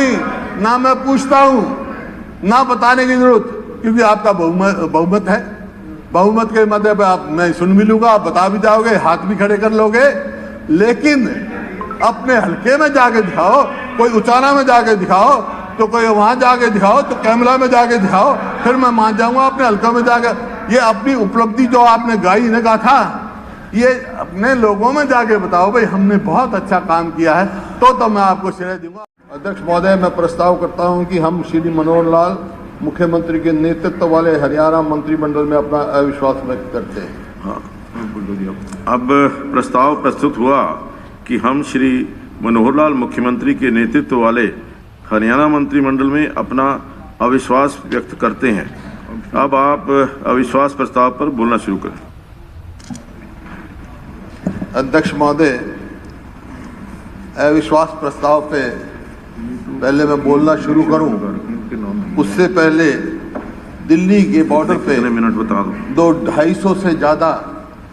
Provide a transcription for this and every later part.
नहीं, ना मैं पूछता हूं, ना बताने की जरूरत, क्योंकि आपका बहुमत है। बहुमत के मध्य पे आप मैं सुन भी लूंगा, आप बता भी जाओगे, हाथ भी खड़े कर लोगे, लेकिन अपने हल्के में जाके दिखाओ, कोई उचाना में जाके दिखाओ, तो कोई वहां जाके दिखाओ, तो कैमरा में जाके दिखाओ, फिर मैं मान जाऊंगा। अपने हल्का में जाके ये अपनी उपलब्धि जो आपने गाई ने कहा था, ये अपने लोगों में जाके बताओ भाई हमने बहुत अच्छा काम किया है, तो मैं आपको श्रेय दूंगा। अध्यक्ष महोदय, मैं प्रस्ताव करता हूं कि हम श्री मनोहर लाल मुख्यमंत्री के नेतृत्व वाले हरियाणा मंत्रिमंडल में अपना अविश्वास व्यक्त करते हैं। अब प्रस्ताव प्रस्तुत हुआ कि हम श्री मनोहर लाल मुख्यमंत्री के नेतृत्व वाले हरियाणा मंत्रिमंडल में अपना अविश्वास व्यक्त करते हैं। अब आप अविश्वास प्रस्ताव पर बोलना शुरू करें। अध्यक्ष महोदय, अविश्वास प्रस्ताव पे पहले मैं बोलना शुरू करूं, उससे पहले दिल्ली के बॉर्डर पे मिनट बता दो, 250 से ज्यादा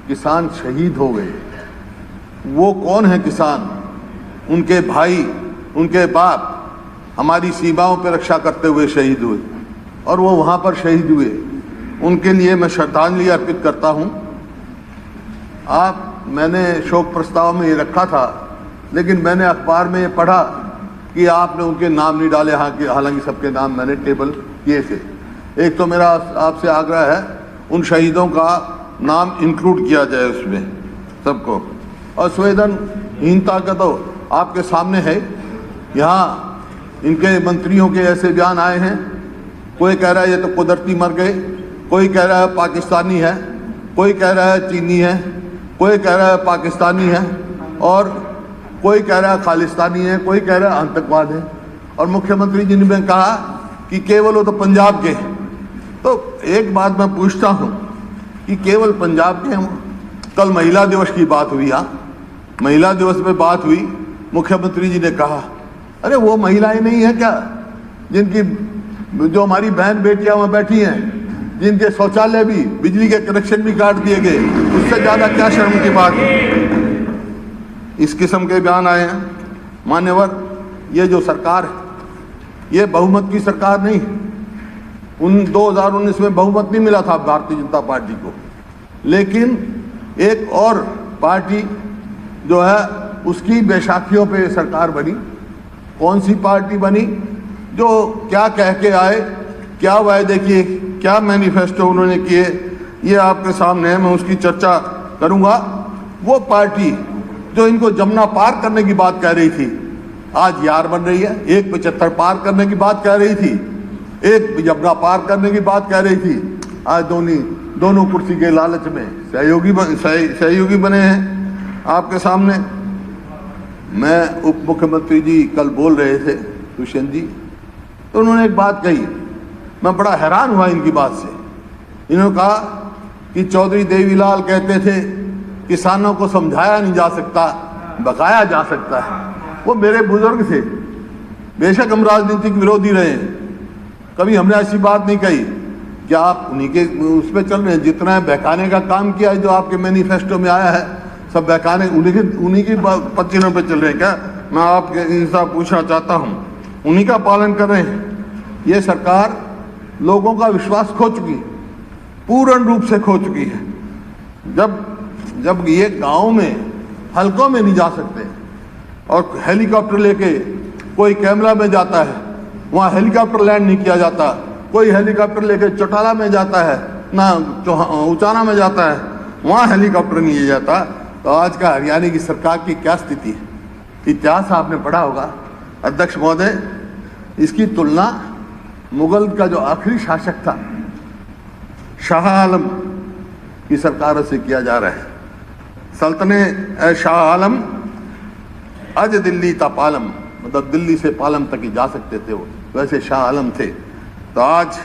किसान शहीद हो गए। वो कौन है किसान? उनके भाई, उनके बाप हमारी सीमाओं पर रक्षा करते हुए शहीद हुए, और वो वहां पर शहीद हुए। उनके लिए मैं श्रद्धांजलि अर्पित करता हूं। मैंने शोक प्रस्ताव में ये रखा था, लेकिन मैंने अखबार में ये पढ़ा कि आपने उनके नाम नहीं डाले, हालांकि सबके नाम मैंने टेबल किए थे। एक तो मेरा आपसे आग्रह है, उन शहीदों का नाम इंक्लूड किया जाए उसमें सबको। और संवेदनहीनता का तो आपके सामने है। यहाँ इनके मंत्रियों के ऐसे बयान आए हैं, कोई कह रहा है ये तो कुदरती मर गए, कोई कह रहा है पाकिस्तानी है, कोई कह रहा है चीनी है, कोई कह रहा है पाकिस्तानी है, और कोई कह रहा है खालिस्तानी है, कोई कह रहा है आतंकवाद है। और मुख्यमंत्री जी ने कहा कि केवल वो तो पंजाब के हैं। तो एक बात मैं पूछता हूं कि केवल पंजाब के हैं? कल महिला दिवस की बात हुई, महिला दिवस पे बात हुई, मुख्यमंत्री जी ने कहा अरे वो महिलाएं नहीं है क्या जिनकी, जो हमारी बहन बेटियां वहां बैठी हैं, जिनके शौचालय भी, बिजली के कनेक्शन भी काट दिए गए, उससे ज्यादा क्या शर्म की बात है? इस किस्म के बयान आए हैं। मान्यवर, ये जो सरकार है, ये बहुमत की सरकार नहीं। 2019 में बहुमत नहीं मिला था भारतीय जनता पार्टी को, लेकिन एक और पार्टी जो है उसकी बैसाखियों पे सरकार बनी। कौन सी पार्टी बनी? जो क्या कह के आए, क्या वायदे किए, क्या मैनिफेस्टो उन्होंने किए, ये आपके सामने है, मैं उसकी चर्चा करूंगा। वो पार्टी जो इनको जमुना पार करने की बात कह रही थी, आज यार बन रही है। 175 पार करने की बात कह रही थी, एक जमुना पार करने की बात कह रही थी, आज दोनों कुर्सी के लालच में सहयोगी बने हैं आपके सामने। मैं उप मुख्यमंत्री जी कल बोल रहे थे, दुष्यंत जी, तो उन्होंने एक बात कही, मैं बड़ा हैरान हुआ इनकी बात से। इन्होंने कहा कि चौधरी देवीलाल कहते थे किसानों को समझाया नहीं जा सकता, बकाया जा सकता है। वो मेरे बुजुर्ग थे, बेशक हम राजनीतिक विरोधी रहे हैं, कभी हमने ऐसी बात नहीं कही। क्या आप उन्हीं के उस पर चल रहे हैं? जितना बहकाने का काम किया है, जो आपके मैनिफेस्टो में आया है, सब बहकाने उन्हीं की पत्तियों पे चल रहे हैं क्या? मैं आपके हिसाब पूछना चाहता हूं, उन्हीं का पालन कर रहे हैं। ये सरकार लोगों का विश्वास खो चुकी, पूर्ण रूप से खो चुकी है। जब ये गांव में हलकों में नहीं जा सकते, और हेलीकॉप्टर लेके कोई कैमरा में जाता है, वहाँ हेलीकॉप्टर लैंड नहीं किया जाता, कोई हेलीकॉप्टर लेके चौटाला में जाता है, ना उचाना में जाता है, वहाँ हेलीकॉप्टर नहीं लिया जाता। तो आज का हरियाणा की सरकार की क्या स्थिति है? इतिहास आपने पढ़ा होगा। अध्यक्ष महोदय, इसकी तुलना मुगल का जो आखिरी शासक था शाह आलम की सरकारों से किया जा रहा है। सल्तने शाह आलम अज दिल्ली ता पालम, मतलब दिल्ली से पालम तक ही जा सकते थे वो, वैसे शाह आलम थे। तो आज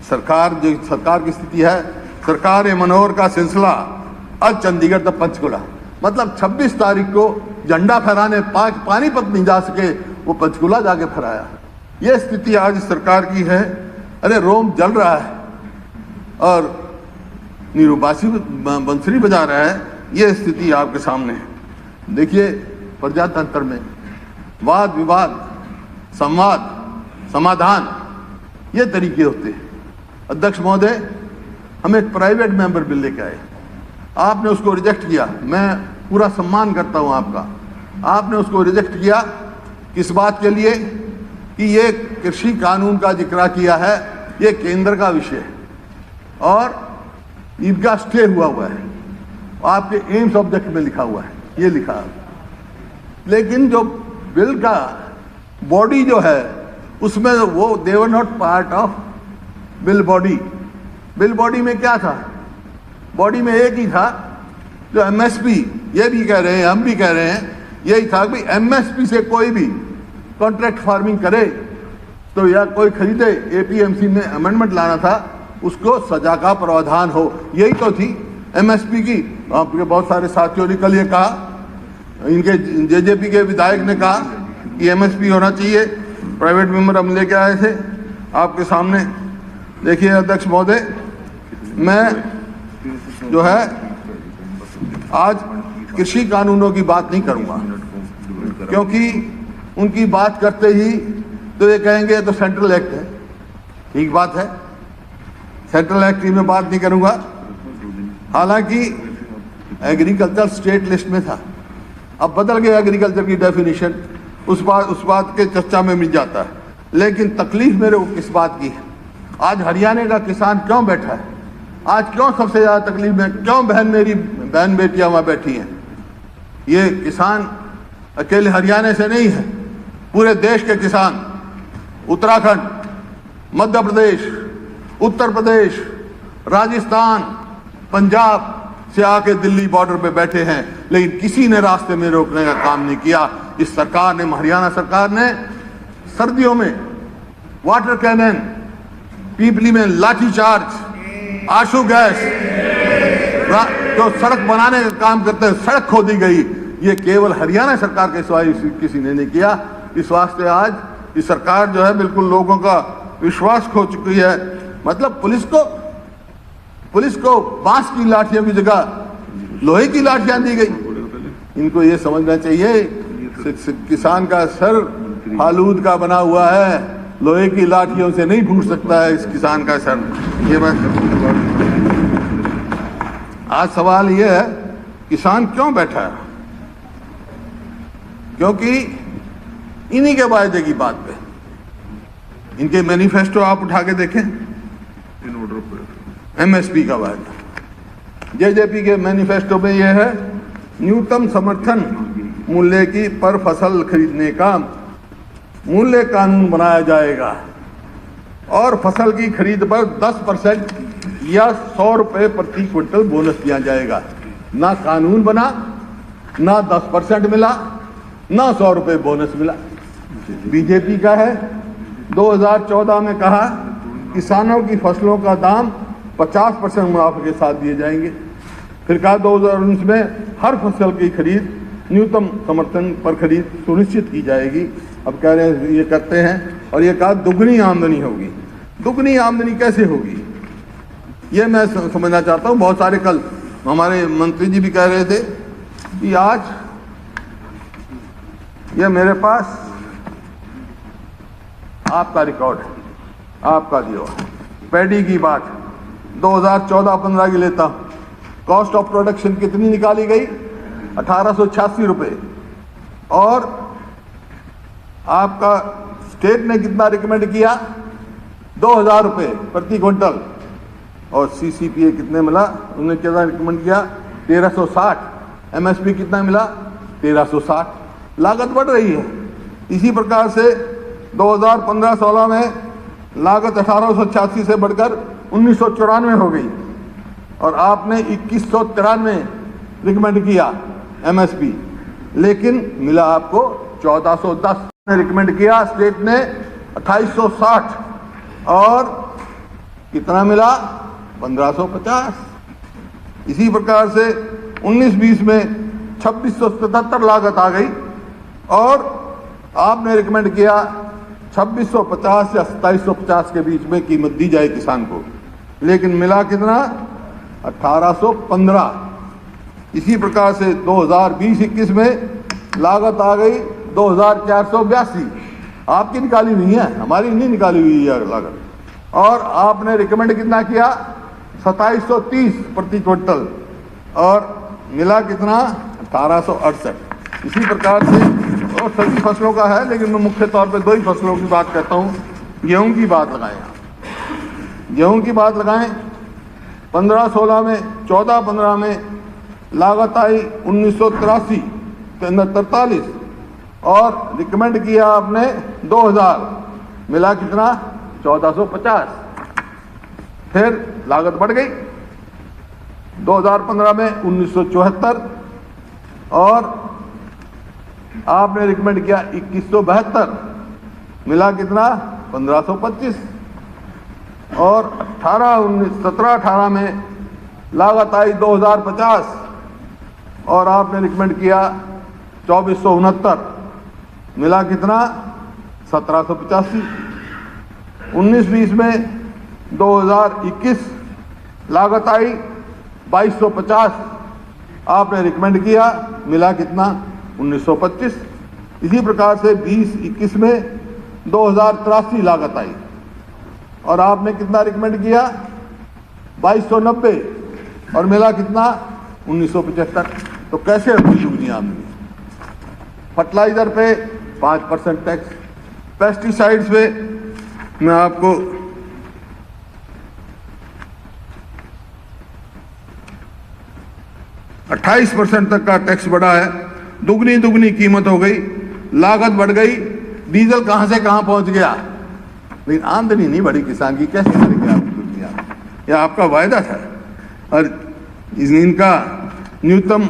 सरकार की स्थिति है, सरकार मनोहर का सिलसिला आज चंडीगढ़ तक पंचकुला, मतलब 26 तारीख को झंडा फहराने पानीपत नहीं जा सके, वो पंचकुला जाके फहराया। ये स्थिति आज सरकार की है। अरे रोम जल रहा है और नीरूबासी बंसरी बजा रहा है, ये स्थिति आपके सामने है। देखिए, प्रजातंत्र में वाद विवाद, संवाद समाधान, ये तरीके होते हैं। अध्यक्ष महोदय, हम एक प्राइवेट मेंबर बिल लेके आए, आपने उसको रिजेक्ट किया। मैं पूरा सम्मान करता हूं आपका। आपने उसको रिजेक्ट किया किस बात के लिए कि ये कृषि कानून का जिक्र किया है, ये केंद्र का विषय है और इनका स्टे हुआ है, आपके एम्स ऑब्जेक्ट में लिखा हुआ है, ये लिखा है। लेकिन जो बिल का बॉडी जो है उसमें वो they were not part of bill body. Bill body में क्या था? बॉडी में एक ही था जो एमएसपी, ये भी कह रहे हैं, हम भी कह रहे हैं, यही था कि एमएसपी से कोई भी कॉन्ट्रैक्ट फार्मिंग करे तो या कोई खरीदे, एपीएमसी में अमेंडमेंट लाना था, उसको सजा का प्रावधान हो, यही तो थी एमएसपी की। आपके बहुत सारे साथियों ने कल ये कहा, इनके जेजेपी के विधायक ने कहा कि एमएसपी होना चाहिए। प्राइवेट मेंबर हम लेके आए थे आपके सामने। देखिए अध्यक्ष महोदय, मैं जो है आज कृषि कानूनों की बात नहीं करूंगा, क्योंकि उनकी बात करते ही तो ये कहेंगे तो सेंट्रल एक्ट है। ठीक बात है, सेंट्रल एक्ट की मैं बात नहीं करूंगा। हालांकि एग्रीकल्चर स्टेट लिस्ट में था, अब बदल गया एग्रीकल्चर की डेफिनेशन, उस बात के चर्चा में मिल जाता है। लेकिन तकलीफ मेरे को किस बात की है? आज हरियाणा का किसान क्यों बैठा है? आज क्यों सबसे ज्यादा तकलीफ में, क्यों मेरी बहन बेटियां वहां बैठी हैं? ये किसान अकेले हरियाणा से नहीं है, पूरे देश के किसान उत्तराखंड, मध्य प्रदेश, उत्तर प्रदेश, राजस्थान, पंजाब से आके दिल्ली बॉर्डर पे बैठे हैं, लेकिन किसी ने रास्ते में रोकने का काम नहीं किया। इस सरकार ने, हरियाणा सरकार ने सर्दियों में वाटर कैनन, पीपली में लाठीचार्ज, आंसू गैस, जो सड़क बनाने का काम करते हैं, सड़क खोदी गई। ये केवल हरियाणा सरकार के सिवाय किसी ने नहीं किया। इस वास्ते आज ये सरकार जो है बिल्कुल लोगों का विश्वास खो चुकी है। मतलब पुलिस को बांस की लाठियों की जगह लोहे की लाठियां दी गई। इनको ये समझना चाहिए किसान का सर फालूद का बना हुआ है, लोहे की लाठियों से नहीं फूट सकता है इस किसान का सर। ये बात आज सवाल ये है, किसान क्यों बैठा है? क्योंकि इन्हीं के वायदे की बात पे, इनके मैनिफेस्टो आप उठा के देखें, एमएसपी का वायदा, जेजेपी के मैनिफेस्टो में यह है, न्यूनतम समर्थन मूल्य की पर फसल खरीदने का मूल्य कानून बनाया जाएगा और फसल की खरीद पर 10% या 100 रुपए प्रति क्विंटल बोनस दिया जाएगा। ना कानून बना, ना 10% मिला, ना 100 रुपए बोनस मिला। बीजेपी का है 2014 में कहा किसानों की फसलों का दाम 50% मुनाफे के साथ दिए जाएंगे। फिर कहा 2019 में हर फसल की खरीद न्यूनतम समर्थन पर खरीद सुनिश्चित की जाएगी। अब कह रहे हैं ये करते हैं, और ये कहा दुगनी आमदनी होगी। दुगनी आमदनी कैसे होगी ये मैं समझना चाहता हूँ। बहुत सारे कल हमारे मंत्री जी भी कह रहे थे कि आज ये मेरे पास आपका रिकॉर्ड है, आपका दिया पैडी की बात 2014-15 की लेता हूं। कॉस्ट ऑफ प्रोडक्शन कितनी निकाली गई? 1886 रुपये। और आपका स्टेट ने कितना रिकमेंड किया? 2000 रुपये प्रति क्विंटल। और सीसीपीए कितने मिला? उन्होंने कितना रिकमेंड किया? 1360। एमएसपी कितना मिला? 1360। लागत बढ़ रही है। इसी प्रकार से 2015-16 में लागत 1886 से बढ़कर 1994 हो गई और आपने 2193 रिकमेंड किया एमएसपी, लेकिन मिला आपको 1410 ने रिकमेंड किया, स्टेट ने 2860 और कितना मिला? 1550। इसी प्रकार से 19-20 में 2677 लागत आ गई और आपने रिकमेंड किया 2650 या 2750 के बीच में कीमत दी जाए किसान को, लेकिन मिला कितना? 1815। इसी प्रकार से 2020-21 में लागत आ गई 2482 आपकी निकाली नहीं है, हमारी नहीं निकाली हुई है लागत। और आपने रिकमेंड कितना किया? 2730 प्रति क्विंटल, और मिला कितना? 1868। इसी प्रकार से और सभी फसलों का है, लेकिन मैं मुख्य तौर पे 2 ही फसलों की बात करता हूँ। गेहूं की बात लगाएं, गेहूं की बात लगाएं। 15-16 में, 14-15 में लागत आई 1983 के अंदर 43, और रिकमेंड किया आपने 2000, मिला कितना? 1450। फिर लागत बढ़ गई 2015 में 1974, और आपने रिकमेंड किया 2172, मिला कितना? 1525। और 17-18 में लागत आई 2050, और आपने रिकमेंड किया 2469, मिला कितना? 1785। 19-20 में 2021 लागत आई 2250, आपने रिकमेंड किया, मिला कितना? 1925। इसी प्रकार से 20-21 में 2083 लागत आई, और आपने कितना रिकमेंड किया? 2290, और मिला कितना? 1975। तो कैसे दुगनी आमदनी? फर्टिलाइजर पे 5% टैक्स, पेस्टिसाइड्स पे मैं आपको 28% तक का टैक्स बढ़ा है। दुगनी कीमत हो गई, लागत बढ़ गई, डीजल कहां से कहां पहुंच गया, लेकिन आमदनी नहीं बढ़ी किसान की। कैसे करेंगे आप दुनिया? यह आपका वायदा था, और इनका न्यूनतम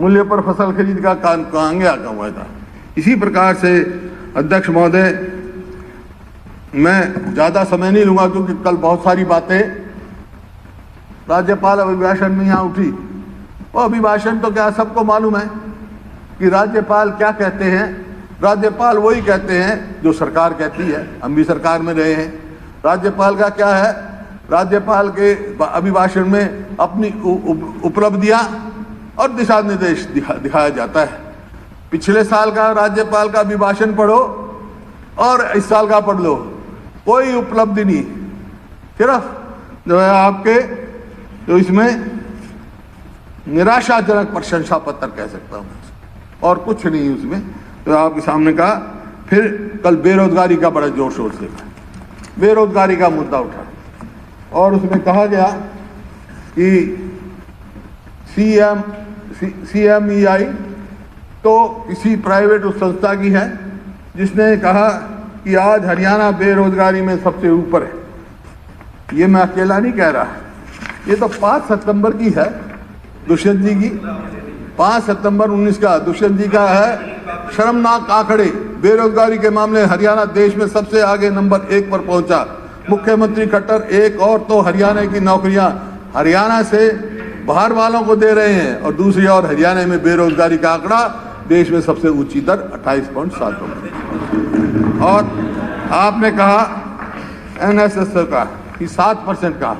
मूल्य पर फसल खरीद का कहां गया का वायदा। इसी प्रकार से अध्यक्ष महोदय, मैं ज्यादा समय नहीं लूंगा, क्योंकि कल बहुत सारी बातें राज्यपाल अभिभाषण में यहाँ उठी। वो अभिभाषण तो क्या सबको मालूम है कि राज्यपाल क्या कहते हैं। राज्यपाल वही कहते हैं जो सरकार कहती है, हम भी सरकार में रहे हैं। राज्यपाल का क्या है? राज्यपाल के अभिभाषण में अपनी उपलब्धियां और दिशा निर्देश दिखाया जाता है। पिछले साल का राज्यपाल का अभिभाषण पढ़ो और इस साल का पढ़ लो, कोई उपलब्धि नहीं, सिर्फ जो है आपके जो इसमें निराशाजनक प्रशंसा पत्र कह सकता हूं, और कुछ नहीं उसमें। तो आपके सामने कहा। फिर कल बेरोजगारी का बड़ा जोर शोर से बेरोजगारी का मुद्दा उठा, और उसमें कहा गया कि CMEI तो किसी प्राइवेट उस संस्था की है, जिसने कहा कि आज हरियाणा बेरोजगारी में सबसे ऊपर है। ये मैं अकेला नहीं कह रहा, ये तो 5 सितंबर की है, दुष्यंत जी की। 5 सितंबर 19 का दुष्यंत जी का है। शर्मनाक आंकड़े, बेरोजगारी के मामले हरियाणा देश में सबसे आगे नंबर 1 पर पहुंचा। मुख्यमंत्री खट्टर एक और तो हरियाणा की नौकरियां हरियाणा से बाहर वालों को दे रहे हैं, और दूसरी ओर हरियाणा में बेरोजगारी का आंकड़ा देश में सबसे ऊंची दर 28.7। और आपने कहा NSS का कि 7% का,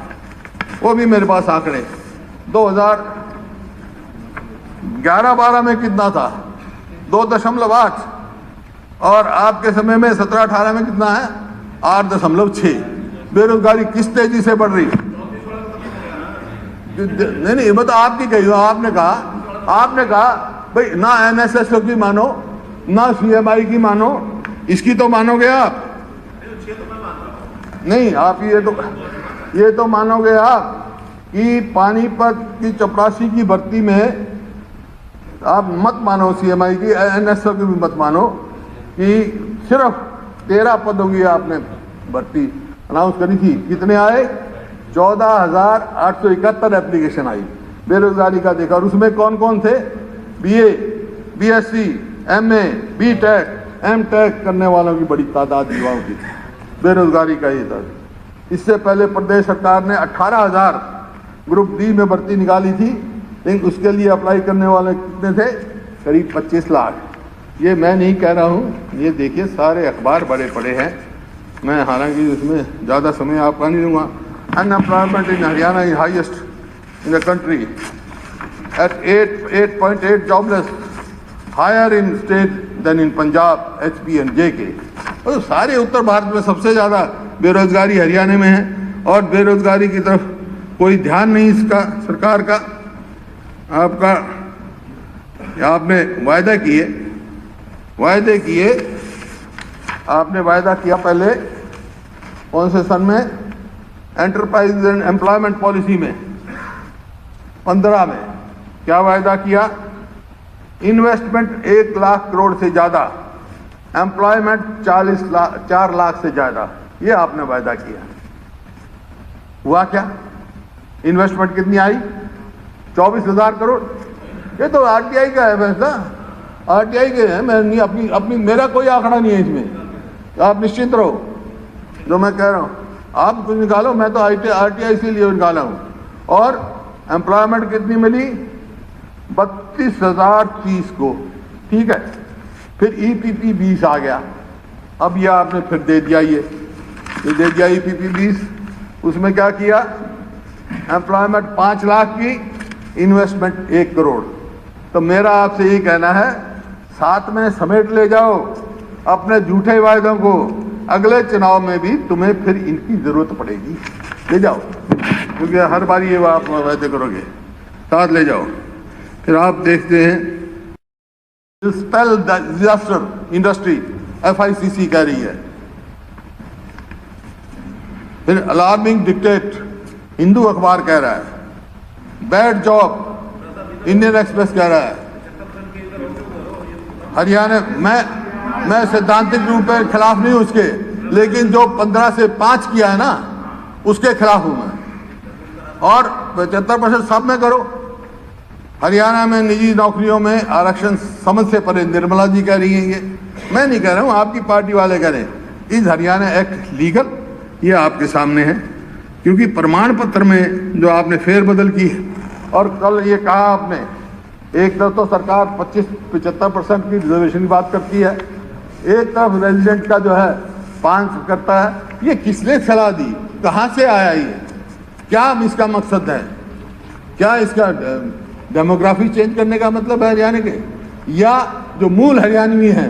वो भी मेरे पास आंकड़े 2011-12 में कितना था? 2.8, और आपके समय में 17-18 में कितना है? 8.6। बेरोजगारी किस तेजी से बढ़ रही? नहीं, मैं तो आपकी कही हूं। आपने कहा भाई ना NSS की मानो, ना CMI की मानो, इसकी तो मानोगे आप? नहीं, आप ये तो मानोगे आप कि पानीपत की चपरासी की भर्ती में आप मत मानो, CMI की, NSS की भी मत मानो, कि सिर्फ 13 पदों की आपने भर्ती अनाउंस करी थी। कितने आए? 14,871 एप्लीकेशन आई बेरोजगारी का देखा। और उसमें कौन कौन थे? BA, BSc, MA, BTech, MTech करने वालों की बड़ी तादाद युवाओं की बेरोजगारी का ये था। इससे पहले प्रदेश सरकार ने 18,000 ग्रुप D में भर्ती निकाली थी, लेकिन उसके लिए अप्लाई करने वाले कितने थे? करीब 25 लाख। ये मैं नहीं कह रहा हूँ, ये देखिए सारे अखबार बड़े पड़े हैं। मैं हालांकि इसमें ज़्यादा समय आपका नहीं लूँगा। Unemployment in Haryana is highest in the country at 8.8 jobless, higher in state than in Punjab, HP and JK. और सारे उत्तर भारत में सबसे ज़्यादा बेरोजगारी हरियाणा में है और बेरोजगारी की तरफ कोई ध्यान नहीं इसका सरकार का। आपने वायदा किए आपने वायदा किया पहले कौन से सन में, एंटरप्राइज एंड एम्प्लॉयमेंट पॉलिसी में 15 में क्या वायदा किया, इन्वेस्टमेंट 1 लाख करोड़ से ज़्यादा, एम्प्लॉयमेंट 4 लाख से ज़्यादा, ये आपने वायदा किया। हुआ क्या? इन्वेस्टमेंट कितनी आई? 24,000 करोड़। ये तो आरटीआई का है वैसा, आरटीआई के है, मैं नहीं अपनी मेरा कोई आंकड़ा नहीं है इसमें, आप निश्चिंत रहो। जो मैं कह रहा हूँ आप कुछ निकालो, मैं तो आरटीआई इसीलिए निकाला हूँ। और एम्प्लॉयमेंट कितनी मिली? 32,030 को, ठीक है। फिर ईपीपी 20 आ गया, अब ये आपने फिर दे दिया, ये दे दिया ईपीपी 20। उसमें क्या किया, एम्प्लॉयमेंट 5 लाख की, इन्वेस्टमेंट 1 करोड़। तो मेरा आपसे ये कहना है, साथ में समेट ले जाओ अपने झूठे वायदों को, अगले चुनाव में भी तुम्हें फिर इनकी जरूरत पड़ेगी, ले जाओ, क्योंकि हर बार ये आप वायदे करोगे, साथ ले जाओ। फिर आप देखते हैं स्पेल डिजास्टर इंडस्ट्री, FICC कह रही है। फिर अलार्मिंग डिक्टेट, हिंदू अखबार कह रहा है। बैड जॉब, इंडियन एक्सप्रेस कह रहा है। हरियाणा मैं सैद्धांतिक रूप से खिलाफ नहीं हूं उसके, लेकिन जो 15 से 5 किया है ना, उसके खिलाफ हूं मैं। और 75% सब में करो। हरियाणा में निजी नौकरियों में आरक्षण समझ से परे, निर्मला जी कह रही हैं, ये मैं नहीं कह रहा हूं, आपकी पार्टी वाले कह रहे हैं। Is Haryana act legal? ये आपके सामने है, क्योंकि प्रमाण पत्र में जो आपने फेरबदल की है, और कल ये कहा आपने, एक तरफ तो सरकार 25-75% की रिजर्वेशन की बात करती है, एक तरफ रेजिडेंट का जो है 5 करता है। ये किसने सलाह दी, कहाँ से आया ये, क्या इसका मकसद है, क्या इसका डेमोग्राफी चेंज करने का मतलब है हरियाणा के, या जो मूल हरियाणवी हैं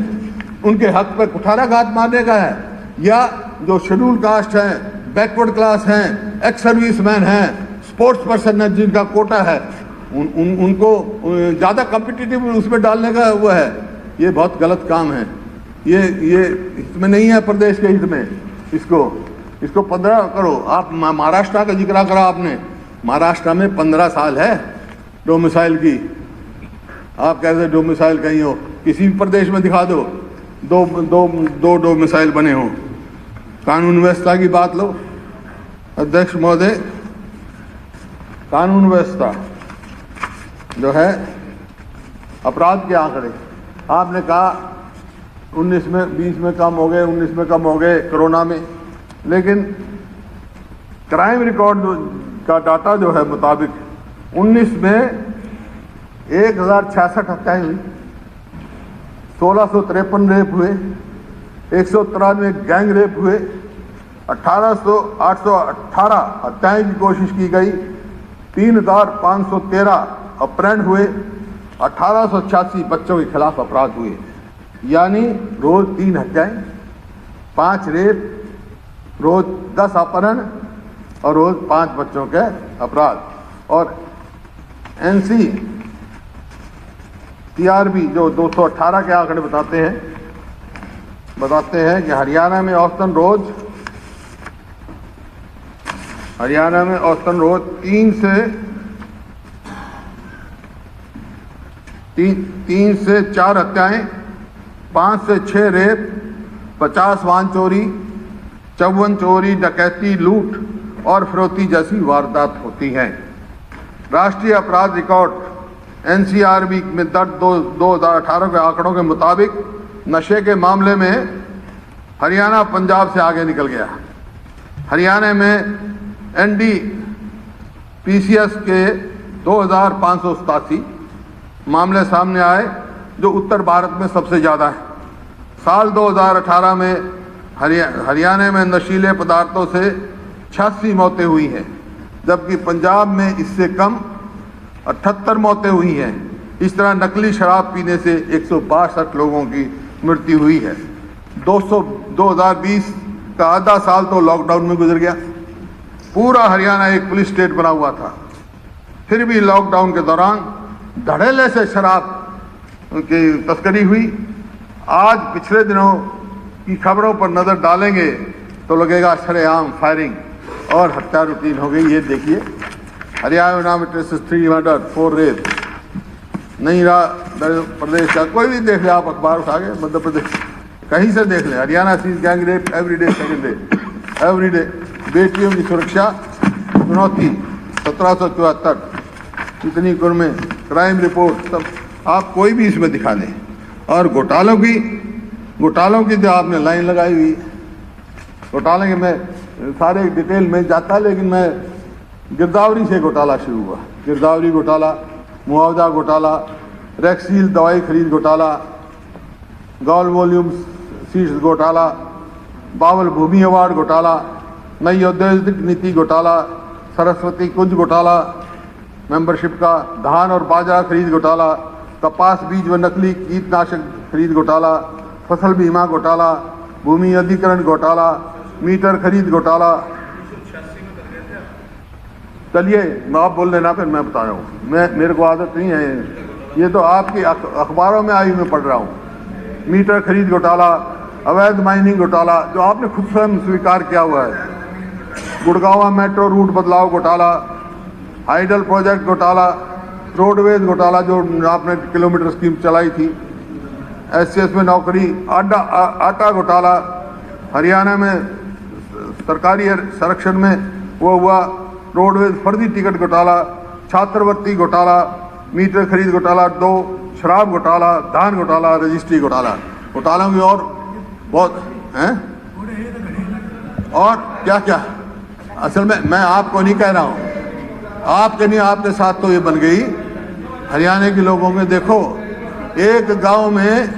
उनके हक पर कुठाराघात मारने का है, या जो शेड्यूल कास्ट हैं, बैकवर्ड क्लास हैं, एक्स सर्विसमैन हैं, स्पोर्ट्स पर्सन है जिनका कोटा है, उनको ज़्यादा कॉम्पिटिटिव उसमें डालने का वो है। ये बहुत गलत काम है, ये इसमें नहीं है, प्रदेश के हित में। इसको 15 करो। आप महाराष्ट्र का जिक्र करा आपने, महाराष्ट्र में 15 साल है डोमिसाइल की। आप कैसे डोमिसाइल कहीं हो, किसी भी प्रदेश में दिखा दो, दो डोमिसाइल बने हो। कानून व्यवस्था की बात लो अध्यक्ष महोदय, कानून व्यवस्था जो है, अपराध के आंकड़े आपने कहा 19 में 20 में कम हो गए, 19 में कम हो गए कोरोना में, लेकिन क्राइम रिकॉर्ड का डाटा जो है मुताबिक 19 में 1066 हत्याएं हुई, 1653 रेप हुए, 193 गैंग रेप हुए, 818 हत्याएं की कोशिश की गई, 3513 अपहरण हुए, 1886 बच्चों के खिलाफ अपराध हुए। यानी रोज 3 हत्याएं, 5 रेप, रोज 10 अपहरण और रोज 5 बच्चों के अपराध। और NCRB जो 218 के आंकड़े बताते हैं कि हरियाणा में औसतन रोज 3 से 4 हत्याएं, 5 से 6 रेप, 50 वाहन चोरी, 54 चोरी, डकैती, लूट और फिरौती जैसी वारदात होती हैं। राष्ट्रीय अपराध रिकॉर्ड NCRB में दर्ज 2018 के आंकड़ों के मुताबिक नशे के मामले में हरियाणा पंजाब से आगे निकल गया। हरियाणा में NDPCS के 2587 मामले सामने आए, जो उत्तर भारत में सबसे ज़्यादा है। साल 2018 में हरियाणा में नशीले पदार्थों से 86 मौतें हुई हैं, जबकि पंजाब में इससे कम 78 मौतें हुई हैं। इस तरह नकली शराब पीने से 162 लोगों की मृत्यु हुई है। 2020 का आधा साल तो लॉकडाउन में गुजर गया। पूरा हरियाणा एक पुलिस स्टेट बना हुआ था, फिर भी लॉकडाउन के दौरान धड़ल्ले से शराब की तस्करी हुई। आज पिछले दिनों की खबरों पर नजर डालेंगे तो लगेगा शरेआम फायरिंग और हत्या रूटीन हो गई। ये देखिए, हरियाणा में 3 मर्डर 4 रेप। नहीं रहा प्रदेश का, कोई भी देख ले आप, अखबार उठा के, मध्य प्रदेश कहीं से देख ले, Haryana sees gang rape every day, second day, every day. बेटियों की सुरक्षा चुनौती 1774, इतनी कुर्मे, क्राइम रिपोर्ट, सब आप कोई भी इसमें दिखा दें। और घोटालों की जो आपने लाइन लगाई हुई, घोटाले के मैं सारे डिटेल में जाता, लेकिन मैं गिरदावरी से घोटाला शुरू हुआ। गिरदावरी घोटाला, मुआवजा घोटाला, रैक्सील दवाई खरीद घोटाला, गॉल वॉल्यूम सीड्स घोटाला, बावल भूमि अवार्ड घोटाला, नई औद्योगिक नीति घोटाला, सरस्वती कुंज घोटाला, मेंबरशिप का, धान और बाजरा खरीद घोटाला, कपास बीज व नकली कीटनाशक खरीद घोटाला, फसल बीमा घोटाला, भूमि अधिग्रहण घोटाला, मीटर खरीद घोटाला। चलिए मैं आप बोल लेना, फिर मैं बता रहा हूँ। मेरे को आदत नहीं है, ये तो आपकी अखबारों में आई मैं पढ़ रहा हूँ। मीटर खरीद घोटाला, अवैध माइनिंग घोटाला, जो आपने खुद स्वयं स्वीकार किया हुआ है, गुड़गांव मेट्रो रूट बदलाव घोटाला, हाइडल प्रोजेक्ट घोटाला, रोडवेज घोटाला जो आपने किलोमीटर स्कीम चलाई थी, SCS में नौकरी, आटा घोटाला, हरियाणा में सरकारी संरक्षण में वो हुआ, रोडवेज फर्जी टिकट घोटाला, छात्रवृत्ति घोटाला, मीटर खरीद घोटाला 2, शराब घोटाला, धान घोटाला, रजिस्ट्री घोटाला। घोटालों की और बहुत हैं, और क्या क्या। असल में मैं आपको नहीं कह रहा हूँ, आपके नहीं, आपके साथ तो ये बन गई हरियाणा के लोगों में। देखो, एक गांव में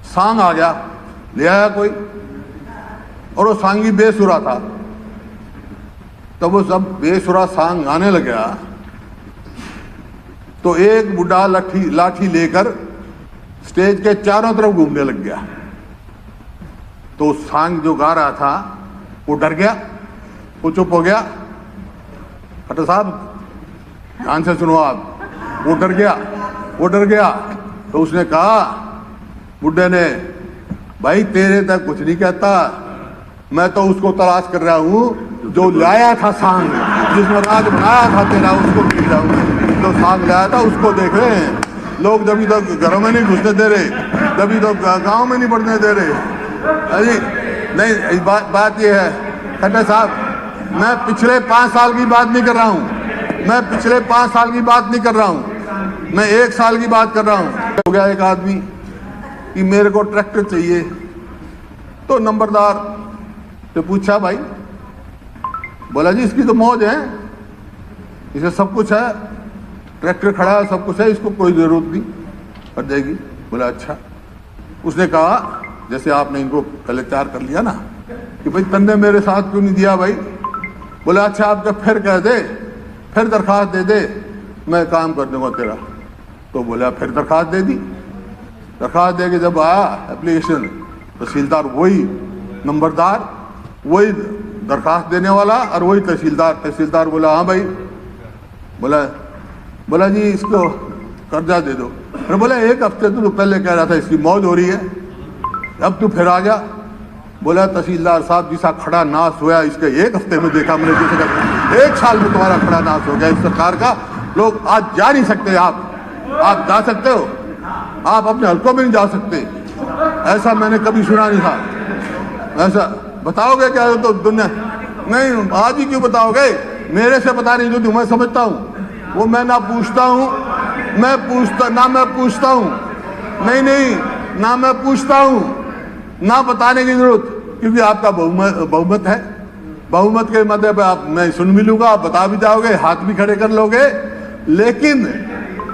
सांग आ गया, ले आया कोई, और वो सांगी बेसुरा था, तो वो सब बेसुरा सांग गाने लग गया। तो एक बुढ़ा लाठी लेकर स्टेज के चारों तरफ घूमने लग गया। तो सांग जो गा रहा था वो डर गया, वो चुप हो गया। खट्टर साहब ध्यान से सुनो आप, वो डर गया। तो उसने कहा, बुढ़े ने, भाई तेरे तक कुछ नहीं कहता, मैं तो उसको तलाश कर रहा हूँ जो लाया था सांग, जिसने राज बनाया था तेरा, उसको देख रहा हूँ। तो सांग लाया था उसको देख रहे हैं लोग, जब तो घरों में नहीं घुसने दे रहे, जब तो गाँव में नहीं बढ़ने दे रहे। अरे नहीं, बात ये है खट्टर साहब, मैं पिछले 5 साल की बात नहीं कर रहा हूँ, मैं 1 साल की बात कर रहा हूँ। हो गया एक आदमी कि मेरे को ट्रैक्टर चाहिए, तो नंबरदार से पूछा, भाई, बोला जी इसकी तो मौज है, इसे सब कुछ है, ट्रैक्टर खड़ा है, सब कुछ है, इसको कोई जरूरत नहीं, कर जाएगी। बोला अच्छा। उसने कहा, जैसे आपने इनको पहले 4 कर लिया ना, कि भाई तन्ने मेरे साथ क्यों नहीं दिया भाई। बोला अच्छा, आप जब फिर कह दे, फिर दरखास्त दे दे, मैं काम कर दूंगा तेरा। तो बोला फिर दरखास्त दे दी। दरखास्त दे के जब आया एप्लीकेशन, तहसीलदार वही, नंबरदार वही, दरखास्त देने वाला और वही तहसीलदार बोला हाँ भाई। बोला जी इसको कर्जा दे दो। मैंने बोला 1 हफ्ते तो पहले कह रहा था इसकी मौज हो रही है, अब तू फिर आ गया। बोला तहसीलदार साहब जिसा खड़ा नाश होया इसके 1 हफ्ते में देखा मैंने, जैसे 1 साल में तुम्हारा खड़ा नाश हो गया इस सरकार का। लोग आज जा नहीं सकते, आप जा सकते हो, आप अपने हल्कों में नहीं जा सकते, ऐसा मैंने कभी सुना नहीं था। ऐसा बताओगे क्या? तो दुनिया नहीं, आज ही क्यों बताओगे? मेरे से बता रही जो तुम्हें समझता हूँ वो मैं ना पूछता हूँ, मैं पूछता हूँ, ना बताने की जरूरत, क्योंकि आपका बहुमत है। बहुमत के मध्य पे आप, मैं सुन भी लूंगा, आप बता भी जाओगे, हाथ भी खड़े कर लोगे, लेकिन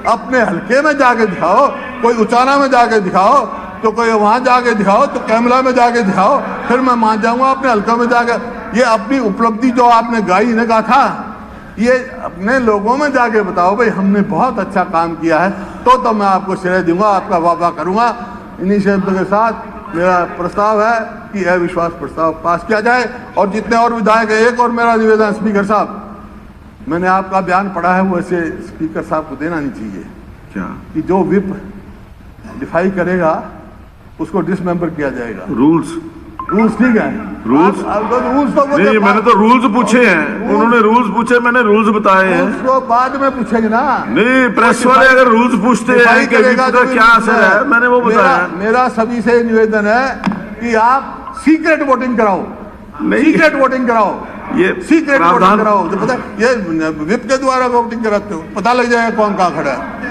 अपने हल्के में जाके दिखाओ, कोई उचाना में जाके दिखाओ, तो कोई वहां जाके दिखाओ, तो कैमरा में जाके दिखाओ, फिर मैं मान जाऊंगा अपने हल्के में जाके। ये अपनी उपलब्धि जो आपने गाई ने कहा था, ये अपने लोगों में जाके बताओ भाई हमने बहुत अच्छा काम किया है, तो मैं आपको श्रेय दूंगा, आपका वाह वाह करूंगा। इन्हीं शब्दों के साथ मेरा प्रस्ताव है कि अविश्वास प्रस्ताव पास किया जाए और जितने और विधायक हैं, एक और मेरा निवेदन स्पीकर साहब, मैंने आपका बयान पढ़ा है, वो ऐसे स्पीकर साहब को देना नहीं चाहिए क्या कि जो विप डिफाई करेगा उसको डिसमेंबर किया जाएगा। रूल्स रूल्स ठीक है, रूल्स रूल्स तो नहीं, मैंने तो रूल्स पूछे हैं, उन्होंने रूल्स पूछे, मैंने रूल्स बताए हैं। उसको बाद में पूछेंगे ना। नहीं, प्रेस वाले अगर रूल्स पूछते हैं कि विप का क्या असर है, मैंने वो बताया। मेरा सभी से निवेदन है कि आप सीक्रेट वोटिंग कराओ, सीक्रेट वोटिंग कराओ, ये सीक्रेट वोटिंग कराओ। तो पता ये विप के द्वारा वोटिंग कराते हो, पता लग जाएगा कौन कहाँ खड़ा है।